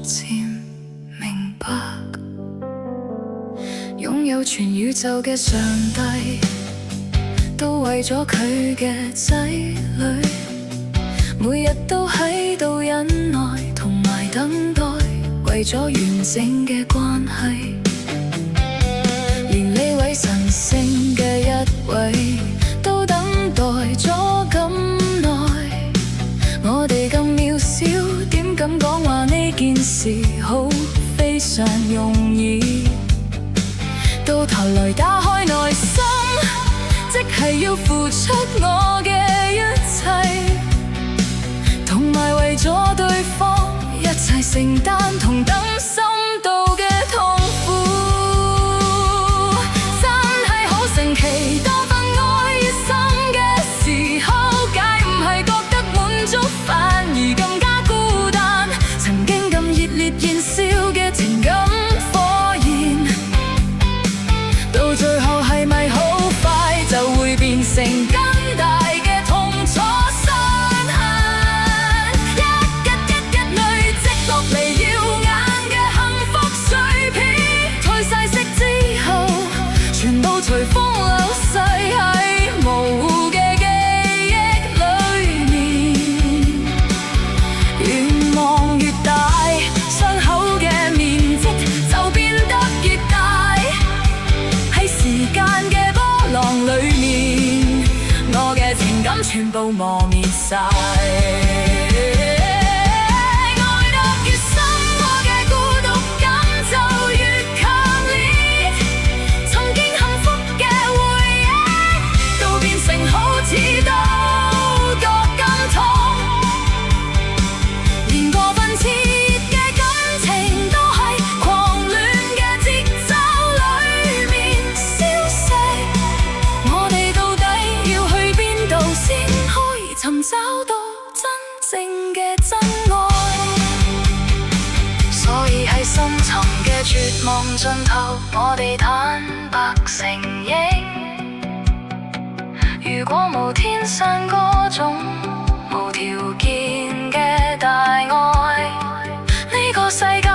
漸明白，擁有全宇宙嘅上帝，都為咗佢嘅仔女，每日都喺度忍耐同埋等待，為咗完整嘅關係。連呢位神聖嘅一位都等待咗咁耐，我哋咁渺小，點敢講話呢件事好非常容易？到頭來打開內心，即係要付出我嘅一切，同埋為咗對方一齊承擔同等深度嘅痛苦。真係好神奇，多份愛於心嘅時候，解唔係覺得滿足，反而更加孤單。曾經咁熱烈燃燒嘅情感火焰，到最後係咪好快就會變成更大嘅痛楚傷痕？一累積落嚟耀眼嘅幸福碎片，褪晒色之後，全部隨風流逝喺模糊嘅記憶裏面。願望越大，傷口嘅面積就變得越大，喺時間嘅波浪裏面，我嘅情感全部磨滅晒。愛得越深，我嘅孤獨感就越強烈。曾經幸福嘅回憶，都變成好似刀割咁痛。連過分熾熱嘅感情，都喺狂亂嘅節奏裏面消逝。我哋到底要去邊度先可以尋找到真正嘅真愛？所以喺深沉嘅絕望盡頭，我哋坦白承認，如果無天生嗰種無條件嘅大愛，呢個世界